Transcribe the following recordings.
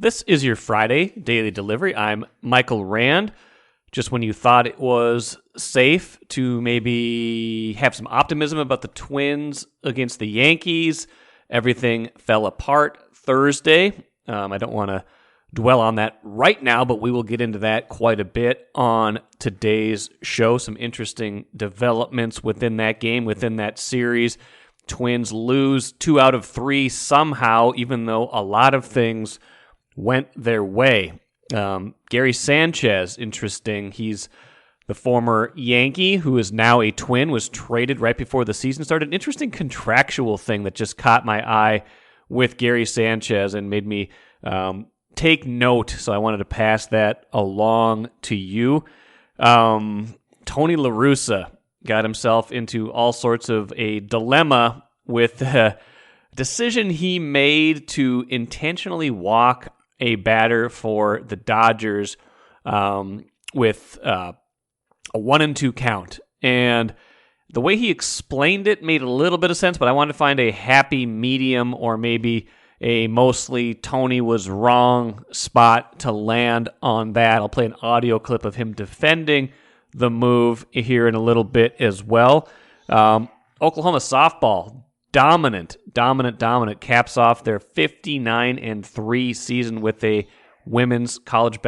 This is your Friday daily delivery. I'm Michael Rand. Just when you thought it was safe to maybe have some optimism about the Twins against the Yankees, everything fell apart Thursday. I don't want to dwell on that right now, but we will get into that quite a bit on today's show. Some interesting developments within that game, within that series. Twins lose 2 out of 3 somehow, even though a lot of things went their way. Gary Sanchez, interesting. He's the former Yankee who is now a Twin, was traded right before the season started. An interesting contractual thing that just caught my eye with Gary Sanchez and made me take note, so I wanted to pass that along to you. Tony La Russa got himself into all sorts of a dilemma with a decision he made to intentionally walk a batter for the Dodgers with a 1-2 count. And the way he explained it made a little bit of sense, but I wanted to find a happy medium or maybe a mostly Tony was wrong spot to land on that. I'll play an audio clip of him defending the move here in a little bit as well. Oklahoma softball, dominant, caps off their 59-3 season with a women's with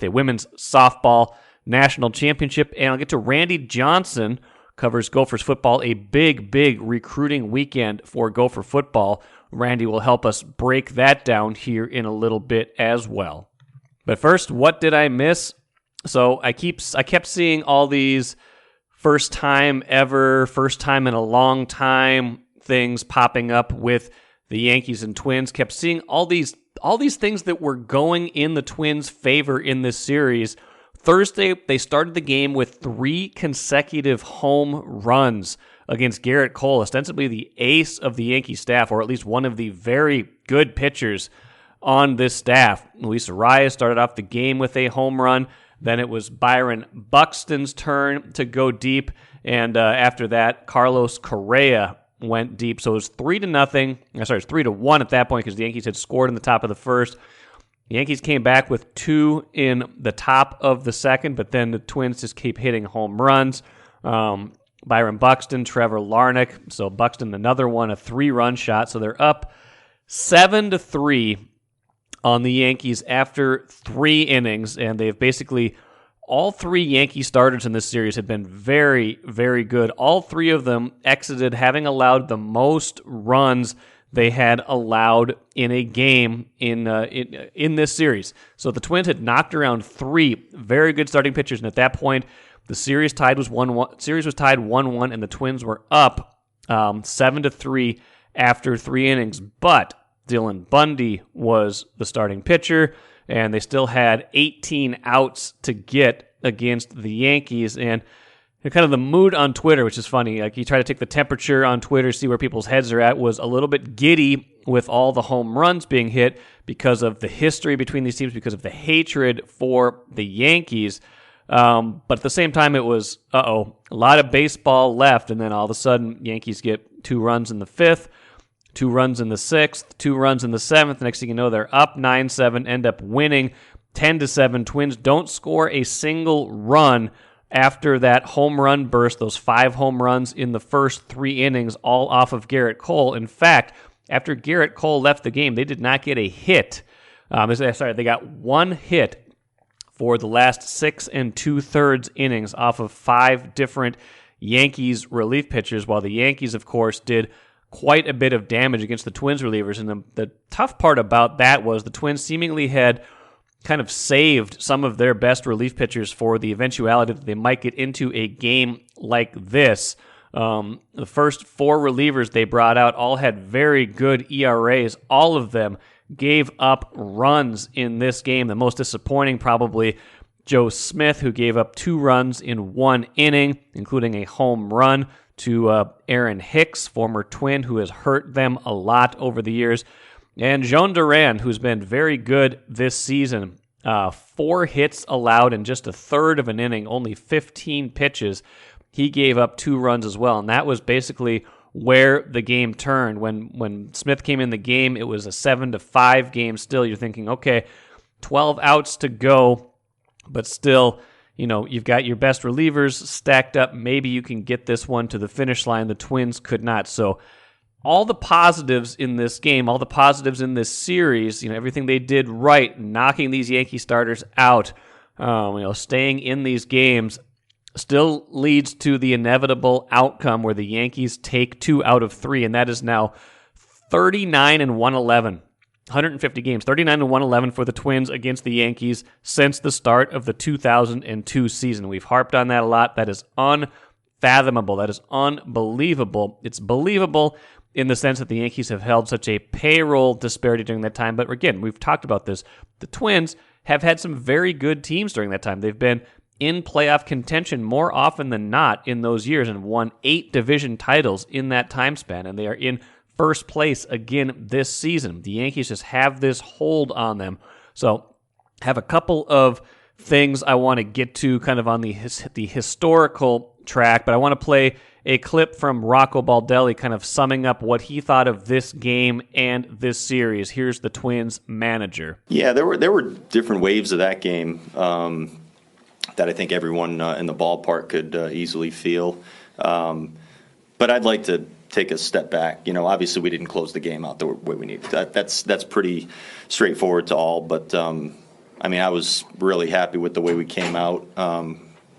a women's softball national championship. And I'll get to Randy Johnson, covers Gophers football, a big recruiting weekend for Gopher football. Randy will help us break that down here in a little bit as well. But first, what did I miss? So I kept seeing all these first time ever, first time in a long time things popping up with the Yankees and Twins. Kept seeing all these things that were going in the Twins' favor in this series. Thursday, they started the game with 3 consecutive home runs against Gerrit Cole, ostensibly the ace of the Yankee staff, or at least one of the very good pitchers on this staff. Luis Arias started off the game with a home run. Then it was Byron Buxton's turn to go deep, and after that, Carlos Correa went deep. So it was 3-1 at that point because the Yankees had scored in the top of the first. The Yankees came back with 2 in the top of the second, but then the Twins just keep hitting home runs. Byron Buxton, Trevor Larnach. So Buxton, another one, a 3-run shot. So they're up 7-3 on the Yankees after 3 innings, and they've basically, all 3 Yankee starters in this series have been very, very good. All 3 of them exited having allowed the most runs they had allowed in a game in this series. So the Twins had knocked around 3 very good starting pitchers, and at that point, the series was tied 1-1, and the Twins were up 7-3 after 3 innings. But Dylan Bundy was the starting pitcher, and they still had 18 outs to get against the Yankees. And kind of the mood on Twitter, which is funny, like you try to take the temperature on Twitter, see where people's heads are at, was a little bit giddy with all the home runs being hit because of the history between these teams, because of the hatred for the Yankees. But at the same time, it was, a lot of baseball left, and then all of a sudden, Yankees get 2 runs in the 5th, 2 runs in the 6th, 2 runs in the 7th. Next thing you know, they're up 9-7, end up winning 10-7. Twins don't score a single run after that home run burst, those 5 home runs in the first 3 innings, all off of Gerrit Cole. In fact, after Gerrit Cole left the game, they did not get a hit. They got 1 hit for the last 6 2/3 innings off of 5 different Yankees relief pitchers, while the Yankees, of course, did quite a bit of damage against the Twins relievers. And the tough part about that was the Twins seemingly had kind of saved some of their best relief pitchers for the eventuality that they might get into a game like this. The first 4 relievers they brought out all had very good ERAs. All of them gave up runs in this game. The most disappointing probably Joe Smith, who gave up 2 runs in 1 inning, including a home run to Aaron Hicks, former Twin, who has hurt them a lot over the years. And Jhon Duran, who's been very good this season. 4 hits allowed in just a third of an inning, only 15 pitches. He gave up 2 runs as well, and that was basically where the game turned. When Smith came in the game, it was a 7-5 game still. You're thinking, okay, 12 outs to go, but still, you've got your best relievers stacked up. Maybe you can get this one to the finish line. The Twins could not. So all the positives in this game, all the positives in this series, everything they did right, knocking these Yankee starters out, staying in these games, still leads to the inevitable outcome where the Yankees take 2 out of 3, and that is now 39-111. 150 games, 39-111 for the Twins against the Yankees since the start of the 2002 season. We've harped on that a lot. That is unfathomable. That is unbelievable. It's believable in the sense that the Yankees have held such a payroll disparity during that time. But again, we've talked about this. The Twins have had some very good teams during that time. They've been in playoff contention more often than not in those years and won 8 division titles in that time span, and they are in first place again this season. The Yankees just have this hold on them. So have a couple of things I want to get to kind of on the historical track, but I want to play a clip from Rocco Baldelli kind of summing up what he thought of this game and this series. Here's the Twins manager. Yeah, there were different waves of that game that I think everyone in the ballpark could easily feel. But I'd like to take a step back. Obviously we didn't close the game out the way we needed. That's pretty straightforward to all. But I was really happy with the way we came out,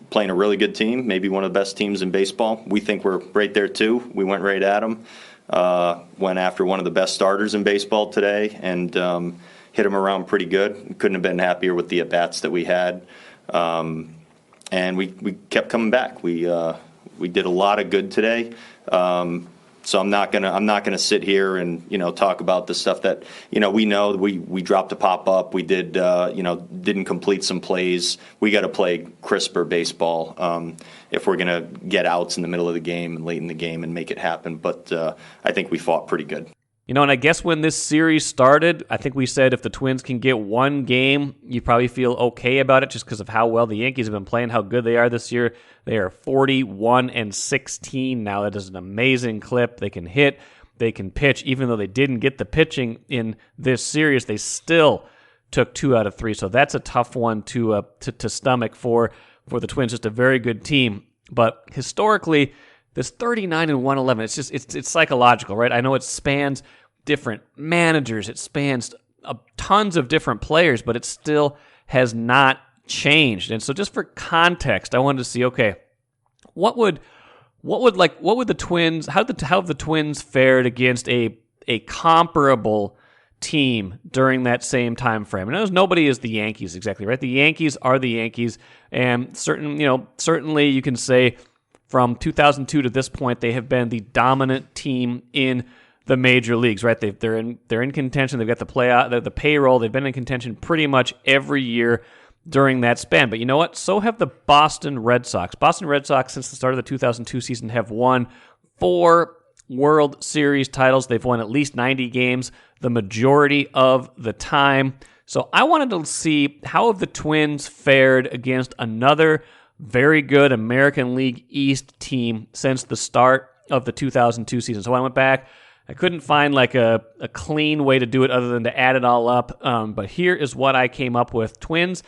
playing a really good team, maybe one of the best teams in baseball. We think we're right there too. We went right at them. Went after one of the best starters in baseball today and hit him around pretty good. Couldn't have been happier with the at bats that we had. And we kept coming back. We did a lot of good today. So I'm not gonna sit here and talk about the stuff that we know. We dropped a pop up. We did didn't complete some plays. We got to play crisper baseball if we're gonna get outs in the middle of the game and late in the game and make it happen. But I think we fought pretty good. And I guess when this series started, I think we said if the Twins can get one game, you probably feel okay about it just because of how well the Yankees have been playing, how good they are this year. They are 41-16 now. That is an amazing clip. They can hit, they can pitch. Even though they didn't get the pitching in this series, they still took 2 out of 3. So that's a tough one to stomach for the Twins. Just a very good team. But historically, this 39-111, it's psychological, right? I know it spans different managers, it spans tons of different players, but it still has not changed. And so, just for context, I wanted to see, okay, what would the Twins? How have the Twins fared against a comparable team during that same time frame? And nobody is the Yankees exactly, right? The Yankees are the Yankees, and certainly you can say, from 2002 to this point, they have been the dominant team in the major leagues, right? They're in contention. They've got the payroll. They've been in contention pretty much every year during that span. But you know what? So have the Boston Red Sox. Boston Red Sox, since the start of the 2002 season, have won 4 World Series titles. They've won at least 90 games the majority of the time. So I wanted to see how have the Twins fared against another very good American League East team since the start of the 2002 season. So I went back. I couldn't find a clean way to do it other than to add it all up. But here is what I came up with. Twins,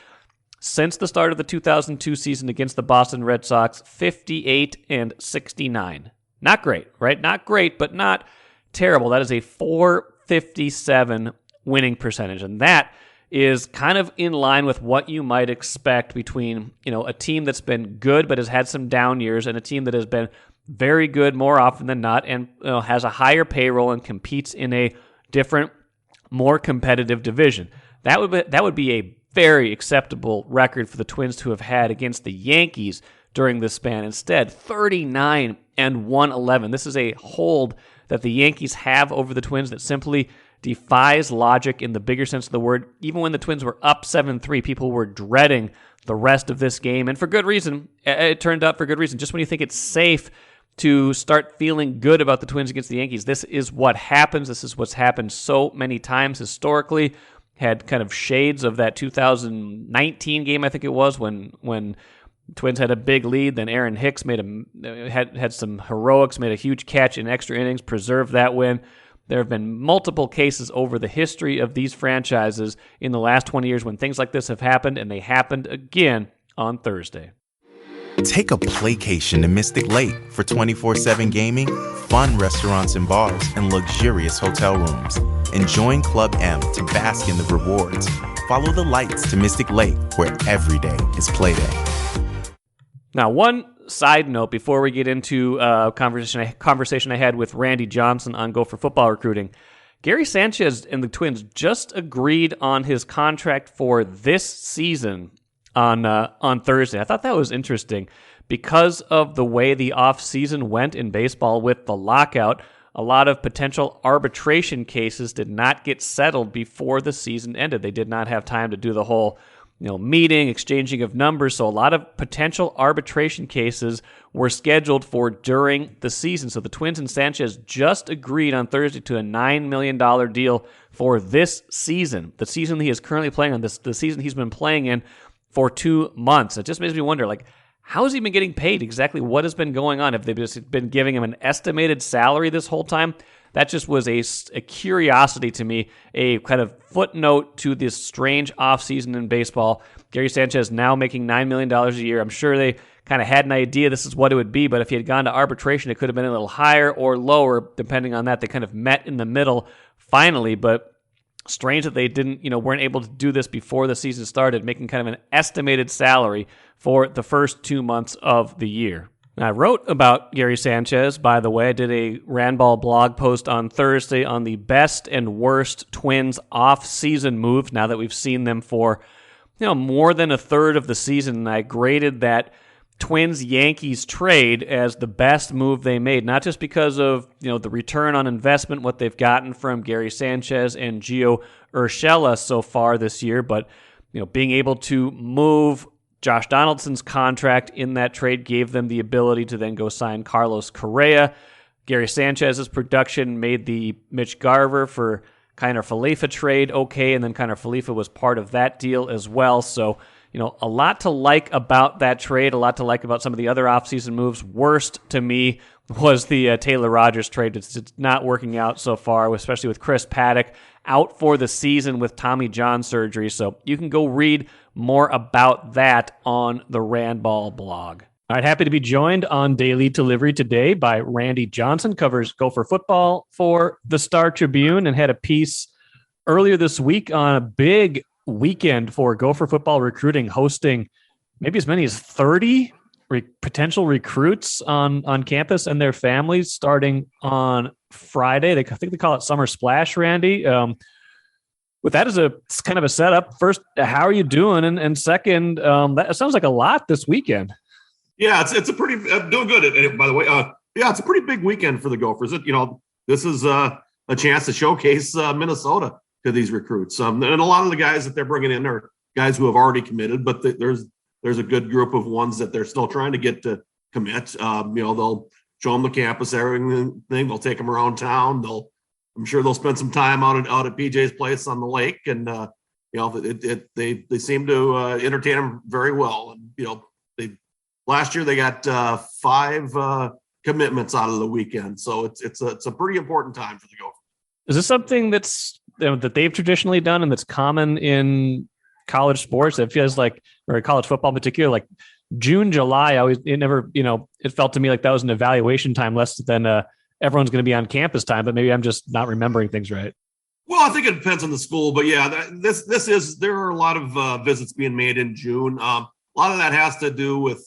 since the start of the 2002 season against the Boston Red Sox, 58-69. Not great, right? Not great, but not terrible. That is a .457 winning percentage. And that is kind of in line with what you might expect between, a team that's been good but has had some down years and a team that has been very good more often than not and has a higher payroll and competes in a different, more competitive division. That would be a very acceptable record for the Twins to have had against the Yankees during this span. Instead, 39-111. This is a hold that the Yankees have over the Twins that simply defies logic in the bigger sense of the word. Even when the Twins were up 7-3, people were dreading the rest of this game, and for good reason. It turned out for good reason. Just when you think it's safe to start feeling good about the Twins against the Yankees, this is what happens. This is what's happened so many times historically. Had kind of shades of that 2019 game, I think it was, when Twins had a big lead, then Aaron Hicks had some heroics, made a huge catch in extra innings, preserved that win. There have been multiple cases over the history of these franchises in the last 20 years when things like this have happened, and they happened again on Thursday. Take a playcation to Mystic Lake for 24/7 gaming, fun restaurants and bars, and luxurious hotel rooms. And join Club M to bask in the rewards. Follow the lights to Mystic Lake, where every day is play day. Now, one side note before we get into a conversation I had with Randy Johnson on Gopher football recruiting. Gary Sanchez and the Twins just agreed on his contract for this season on Thursday. I thought that was interesting because of the way the offseason went in baseball with the lockout. A lot of potential arbitration cases did not get settled before the season ended. They did not have time to do the whole meeting, exchanging of numbers. So a lot of potential arbitration cases were scheduled for during the season. So the Twins and Sanchez just agreed on Thursday to a $9 million deal for this season. The season he is currently playing on, the season he's been playing in for 2 months. It just makes me wonder, how has he been getting paid? Exactly what has been going on? Have they just been giving him an estimated salary this whole time? That just was a curiosity to me, a kind of footnote to this strange offseason in baseball. Gary Sanchez now making $9 million a year. I'm sure they kind of had an idea this is what it would be, but if he had gone to arbitration, it could have been a little higher or lower, depending on that. They kind of met in the middle finally, but strange that they weren't able to do this before the season started, making kind of an estimated salary for the first 2 months of the year. And I wrote about Gary Sanchez, by the way. I did a Randball blog post on Thursday on the best and worst Twins off-season moves now that we've seen them for more than a third of the season. And I graded that Twins-Yankees trade as the best move they made, not just because of the return on investment, what they've gotten from Gary Sanchez and Gio Urshela so far this year, but being able to move Josh Donaldson's contract in that trade gave them the ability to then go sign Carlos Correa. Gary Sanchez's production made the Mitch Garver for Kiner Falefa trade okay, and then Kiner Falefa was part of that deal as well. So a lot to like about that trade, a lot to like about some of the other offseason moves. Worst to me was the Taylor Rogers trade. It's not working out so far, especially with Chris Paddock out for the season with Tommy John surgery. So you can go read more about that on the Randball blog. All right, happy to be joined on Daily Delivery today by Randy Johnson, covers Gopher football for the Star Tribune, and had a piece earlier this week on a big weekend for Gopher football recruiting, hosting maybe as many as 30 potential recruits on campus and their families starting on Friday. I think they call it Summer Splash, Randy. With that as a kind of a setup, first, how are you doing? And second, that sounds like a lot this weekend. Yeah, it's a pretty doing good. By the way, it's a pretty big weekend for the Gophers. This is a chance to showcase Minnesota to these recruits. And a lot of the guys that they're bringing in are guys who have already committed, but there's a good group of ones that they're still trying to get to commit. They'll show them the campus, everything. They'll take them around town. I'm sure they'll spend some time out at PJ's place on the lake, and they seem to entertain them very well. And last year they got 5 commitments out of the weekend, so it's a pretty important time for the Gophers. Is this something that they've traditionally done and that's common in college sports? It feels like, or college football in particular, like June, July, it felt to me like that was an evaluation time less than everyone's going to be on campus time, but maybe I'm just not remembering things right. Well, I think it depends on the school, but yeah, there are a lot of visits being made in June. A lot of that has to do with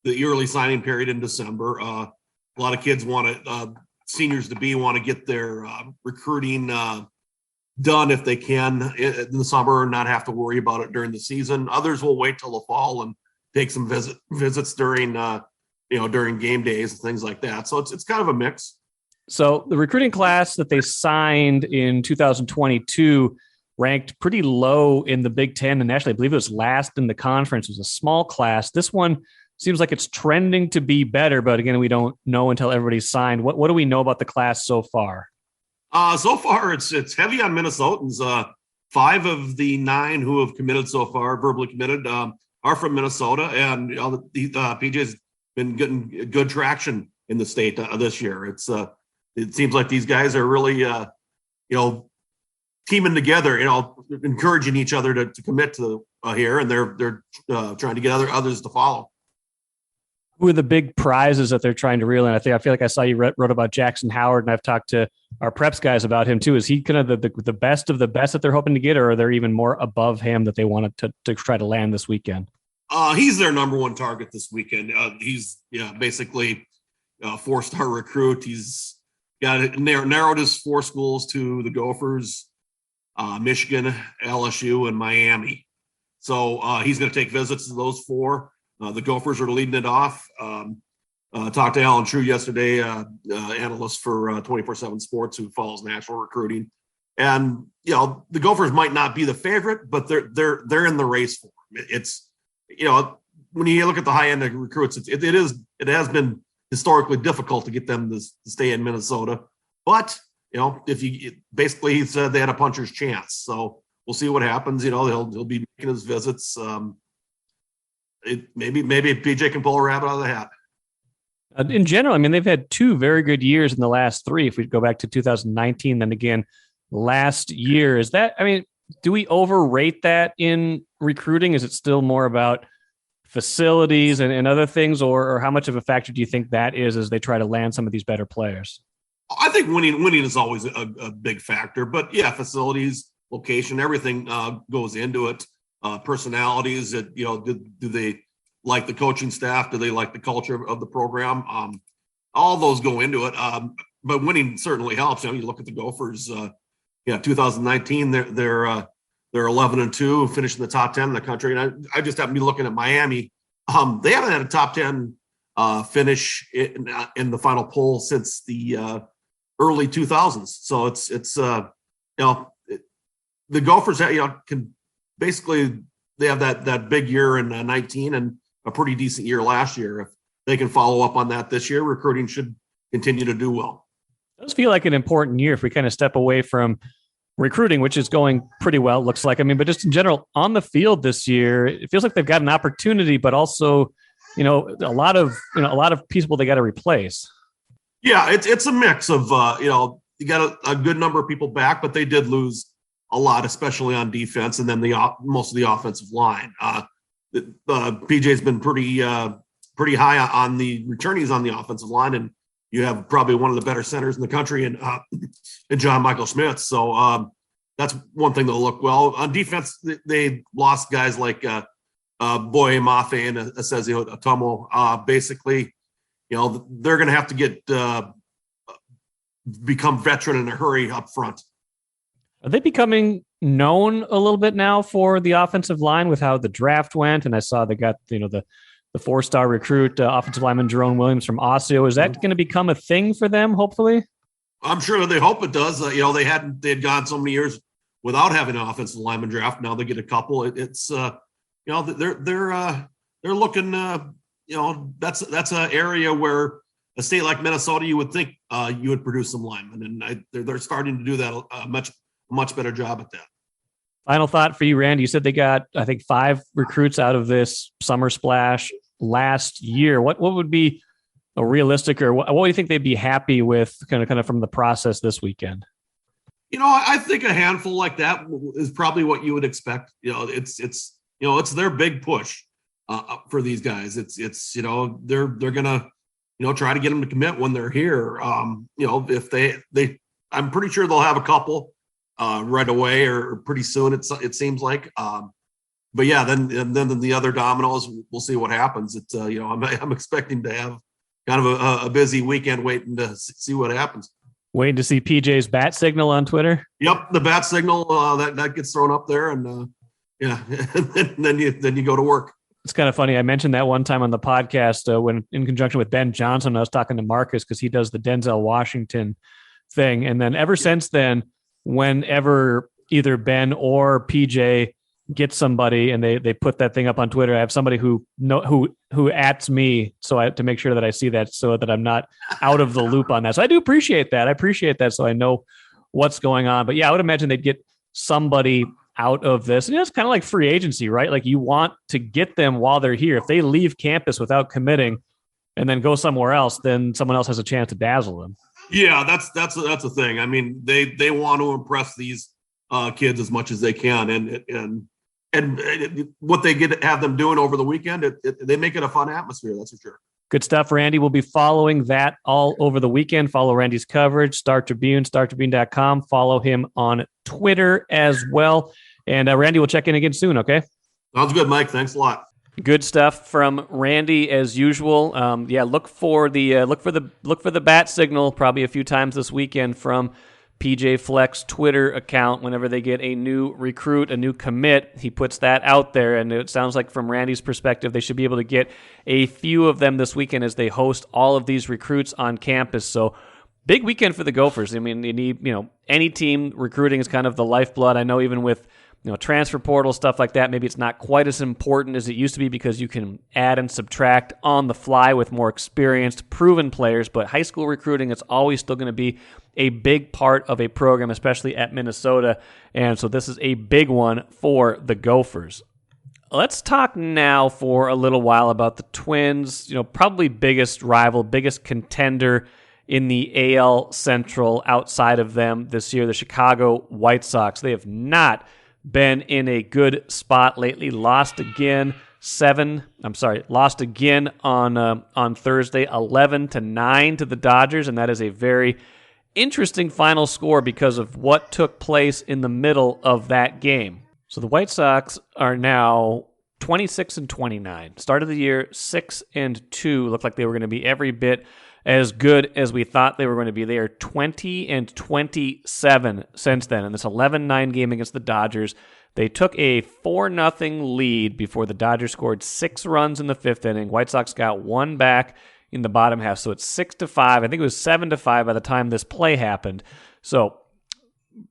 the early signing period in December. A lot of kids seniors want to get their recruiting done if they can in the summer and not have to worry about it during the season. Others will wait till the fall and take some visits during game days and things like that. So it's kind of a mix. So the recruiting class that they signed in 2022 ranked pretty low in the Big Ten, and actually I believe it was last in the conference. It was a small class. This one seems like it's trending to be better, but again, we don't know until everybody's signed. What do we know about the class so far? So far, it's heavy on Minnesotans. 5 of the 9 who have committed so far, verbally committed, are from Minnesota, and PJ's been getting good traction in the state this year. It seems like these guys are really teaming together, encouraging each other to commit to here, and they're trying to get others to follow. Who are the big prizes that they're trying to reel in? I feel like I saw you wrote about Jackson Howard, and I've talked to our preps guys about him too. Is he kind of the best of the best that they're hoping to get, or are there even more above him that they wanted to try to land this weekend? He's their number one target this weekend. He's basically a 4-star recruit. He's got narrowed his 4 schools to the Gophers, Michigan, LSU, and Miami. So he's going to take visits to those 4. The Gophers are leading it off. Talked to Alan True yesterday, analyst for 24/7 Sports, who follows national recruiting. And the Gophers might not be the favorite, but they're in the race for him. It's when you look at the high end of recruits, it has been historically difficult to get them to stay in Minnesota. But he said they had a puncher's chance. So we'll see what happens. He'll be making his visits. Maybe PJ can pull a rabbit out of the hat. In general, I mean, they've had 2 very good years in the last 3. If we go back to 2019, then again last year, do we overrate that in recruiting? Is it still more about facilities and other things, or how much of a factor do you think that is as they try to land some of these better players? I think winning is always a big factor, but yeah, facilities, location, everything goes into it. Personalities that, do they like the coaching staff? Do they like the culture of the program? All those go into it. But winning certainly helps. You look at the Gophers, 2019, they're 11-2, finishing the top 10 in the country. And I just happen to be looking at Miami. They haven't had a top 10 finish in the final poll since the early 2000s. So the Gophers, can basically, they have that big year in 19 and a pretty decent year last year. If they can follow up on that this year, recruiting should continue to do well. It does feel like an important year if we kind of step away from recruiting, which is going pretty well, it looks like. But just in general, on the field this year, it feels like they've got an opportunity, but also, a lot of people they got to replace. Yeah, it's a mix of, you got a good number of people back, but they did lose a lot, especially on defense, and then most of the offensive line. PJ's been pretty high on the returnees on the offensive line, and you have probably one of the better centers in the country in John Michael Schmitz. So that's one thing that'll look well. On defense, they lost guys like Boye Mafe and Asezio Atomo. Basically, they're going to have to become veteran in a hurry up front. Are they becoming known a little bit now for the offensive line with how the draft went? And I saw they got, the 4-star recruit, offensive lineman Jerome Williams from Osseo. Is that going to become a thing for them, hopefully? I'm sure they hope it does. They had gone so many years without having an offensive lineman draft. Now they get a couple. It's they're looking, that's an area where a state like Minnesota, you would think you would produce some linemen. And they're starting to do that much better job at that. Final thought for you, Randy. You said they got, I think, 5 recruits out of this summer splash last year. What would be a realistic, or what do you think they'd be happy with kind of from the process this weekend? I think a handful like that is probably what you would expect. It's their big push for these guys. They're gonna try to get them to commit when they're here. If they I'm pretty sure they'll have a couple right away or pretty soon. It seems like. But yeah, then the other dominoes, we'll see what happens. I'm expecting to have kind of a busy weekend waiting to see what happens. Waiting to see PJ's bat signal on Twitter. Yep, the bat signal that gets thrown up there, and then you go to work. It's kind of funny. I mentioned that one time on the podcast when in conjunction with Ben Johnson, I was talking to Marcus because he does the Denzel Washington thing, and then ever since then, whenever either Ben or PJ get somebody and they put that thing up on Twitter, I have somebody who ats me to make sure that I see that so that I'm not out of the loop on that. So I do appreciate that. So I know what's going on. But yeah, I would imagine they'd get somebody out of this. And it's kind of like free agency, right? Like you want to get them while they're here. If they leave campus without committing and then go somewhere else, then someone else has a chance to dazzle them. Yeah, that's the thing. I mean, they want to impress these kids as much as they can, and what they have them doing over the weekend, they make it a fun atmosphere. That's for sure. Good stuff, Randy. We'll be following that all over the weekend. Follow Randy's coverage, Star Tribune, StarTribune.com. Follow him on Twitter as well. And Randy, we'll check in again soon, okay? Sounds good, Mike. Thanks a lot. Good stuff from Randy as usual. Look for the bat signal probably a few times this weekend from PJ Fleck's Twitter account. Whenever they get a new recruit, a new commit, he puts that out there, and it sounds like from Randy's perspective, they should be able to get a few of them this weekend as they host all of these recruits on campus. So big weekend for the Gophers. I mean, you need, any team recruiting is kind of the lifeblood. I know even with transfer portal, stuff like that, maybe it's not quite as important as it used to be because you can add and subtract on the fly with more experienced, proven players. But high school recruiting is always still going to be a big part of a program, especially at Minnesota. And so this is a big one for the Gophers. Let's talk now for a little while about the Twins, probably biggest rival, biggest contender in the AL Central outside of them this year, the Chicago White Sox. They have not been in a good spot lately. Lost again on Thursday, 11-9 to the Dodgers, and that is a very interesting final score because of what took place in the middle of that game. So the White Sox are now 26-29. Start of the year 6-2. Looked like they were going to be every bit as good as we thought they were going to be. They are 20-27 since then. In this 11-9 game against the Dodgers, they took a 4-0 lead before the Dodgers scored 6 runs in the 5th inning. White Sox got 1 back in the bottom half, so it's 6-5. I think it was 7-5 by the time this play happened. So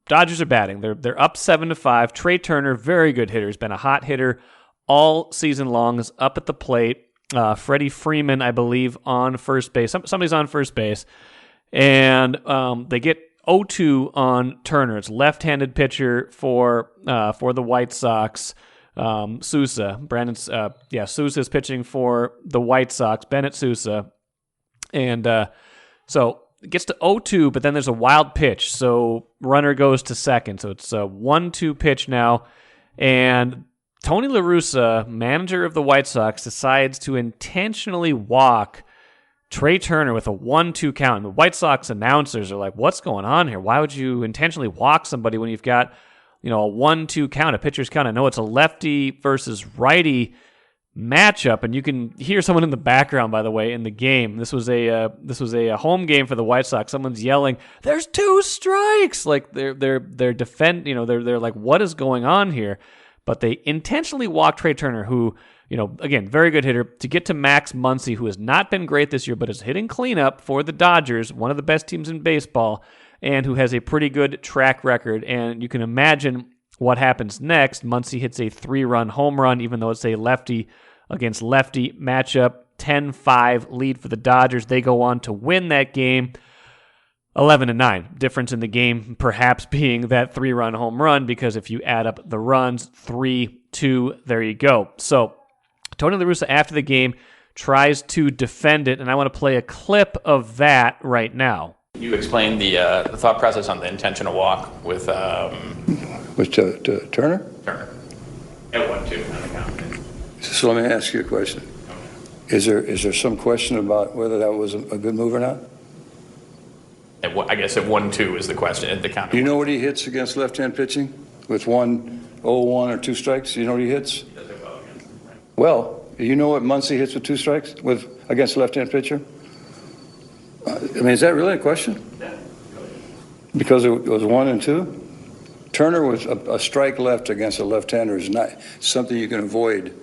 Dodgers are batting. They're up 7-5. Trey Turner, very good hitter, has been a hot hitter all season long, is up at the plate. Freddie Freeman, I believe, on first base. Somebody's on first base. And they get 0-2 on Turner. It's left-handed pitcher for the White Sox. Sousa. Sousa is pitching for the White Sox. Bennett Sousa. And so it gets to 0-2, but then there's a wild pitch. So runner goes to second. So it's a 1-2 pitch now. And Tony La Russa, manager of the White Sox, decides to intentionally walk Trey Turner with a 1-2 count. And the White Sox announcers are like, what's going on here? Why would you intentionally walk somebody when you've got, a 1-2 count, a pitcher's count? I know it's a lefty versus righty matchup, and you can hear someone in the background, by the way, in the game. This was a home game for the White Sox. Someone's yelling, "There's 2 strikes!" Like they're like, what is going on here? But they intentionally walked Trey Turner, who, again, very good hitter, to get to Max Muncy, who has not been great this year, but is hitting cleanup for the Dodgers, one of the best teams in baseball, and who has a pretty good track record. And you can imagine what happens next. Muncy hits a 3-run home run, even though it's a lefty against lefty matchup. 10-5 lead for the Dodgers. They go on to win that game 11-9. Difference in the game perhaps being that 3-run home run, because if you add up the runs, 3-2, there you go. So Tony La Russa, after the game, tries to defend it, and I want to play a clip of that right now. You explained the thought process on the intentional walk with Turner? Turner. At 1-2 on the count. So let me ask you a question. Is there some question about whether that was a good move or not? I guess at 1-2 is the question at the count. Do you know what he hits against left-hand pitching with 1-0-1 or 2 strikes? Do you know what he hits? He does it well against, right? Well, you know what Muncy hits with 2 strikes against a left-hand pitcher? Is that really a question? Yeah. Because it was 1 and 2? Turner was a strike left against a left-hander is not something you can avoid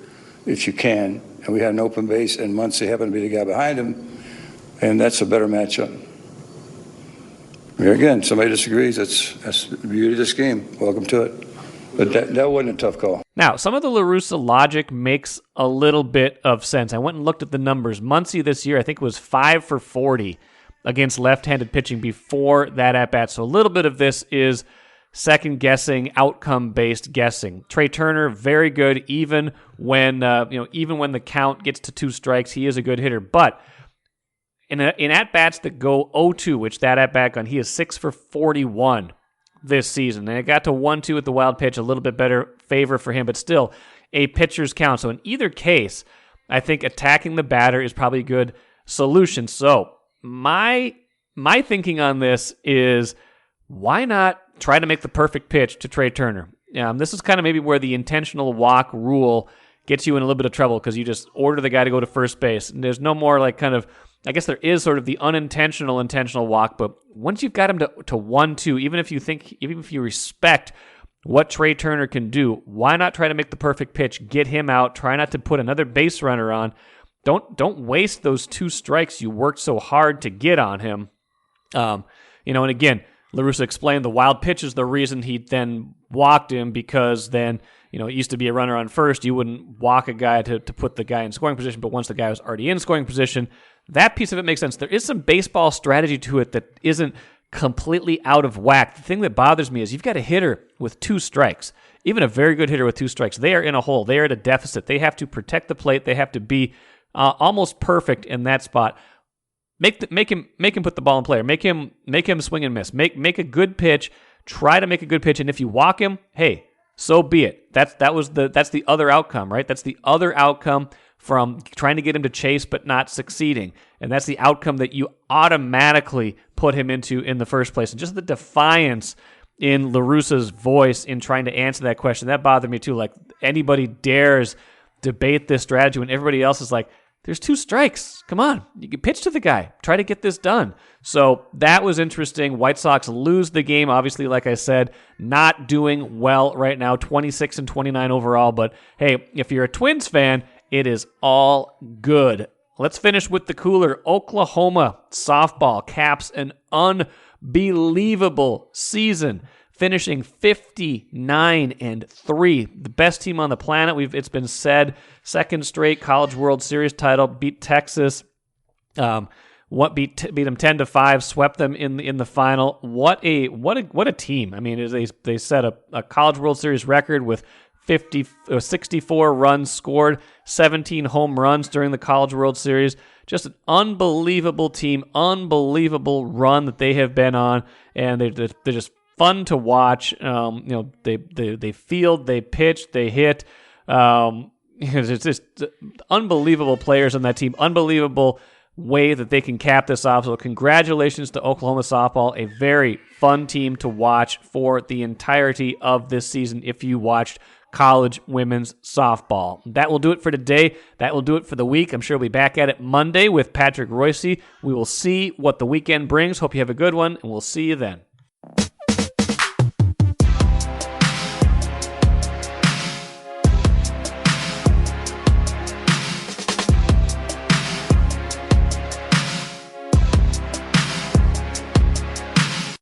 if you can. And we had an open base, and Muncy happened to be the guy behind him, and that's a better matchup. Here again, somebody disagrees. That's the beauty of this game. Welcome to it. But that wasn't a tough call. Now, some of the La Russa logic makes a little bit of sense. I went and looked at the numbers. Muncy this year, I think, was 5 for 40 against left-handed pitching before that at-bat. So a little bit of this is second-guessing, outcome-based guessing. Trey Turner, very good, even when the count gets to 2 strikes, he is a good hitter. But in at-bats that go 0-2, which that at-bat gun, he is 6 for 41 this season. And it got to 1-2 with the wild pitch, a little bit better favor for him, but still a pitcher's count. So in either case, I think attacking the batter is probably a good solution. So my thinking on this is, why not try to make the perfect pitch to Trey Turner? This is kind of maybe where the intentional walk rule gets you in a little bit of trouble, because you just order the guy to go to first base. And there's no more like kind of, I guess there is sort of the intentional walk, but once you've got him to 1-2, even if you respect what Trey Turner can do, why not try to make the perfect pitch, get him out, try not to put another base runner on. Don't waste those 2 strikes you worked so hard to get on him. And again, La Russa explained the wild pitch is the reason he then walked him, because then, it used to be a runner on first. You wouldn't walk a guy to put the guy in scoring position, but once the guy was already in scoring position, that piece of it makes sense. There is some baseball strategy to it that isn't completely out of whack. The thing that bothers me is you've got a hitter with 2 strikes, even a very good hitter with 2 strikes. They are in a hole. They are at a deficit. They have to protect the plate. They have to be almost perfect in that spot. Make him put the ball in play, or make him swing and miss. Make a good pitch. Try to make a good pitch, and if you walk him, hey, so be it. That's the other outcome, right? That's the other outcome from trying to get him to chase but not succeeding, and that's the outcome that you automatically put him into in the first place. And just the defiance in La Russa's voice in trying to answer that question, that bothered me too. Like, anybody dares debate this strategy when everybody else is like, there's 2 strikes. Come on. You can pitch to the guy. Try to get this done. So that was interesting. White Sox lose the game. Obviously, like I said, not doing well right now, 26-29 overall. But hey, if you're a Twins fan, it is all good. Let's finish with the cooler. Oklahoma softball caps an unbelievable season, finishing 59-3, the best team on the planet. It's been said, second straight College World Series title, beat Texas, beat them 10-5, swept them in the final. What a team! I mean, they set a College World Series record with 64 runs scored, 17 home runs during the College World Series. Just an unbelievable team, unbelievable run that they have been on, and they're just fun to watch. They field, they pitch, they hit. It's just unbelievable players on that team. Unbelievable way that they can cap this off. So congratulations to Oklahoma softball, a very fun team to watch for the entirety of this season if you watched college women's softball. That will do it for today. That will do it for the week. I'm sure we'll be back at it Monday with Patrick Royce. We will see what the weekend brings. Hope you have a good one, and we'll see you then.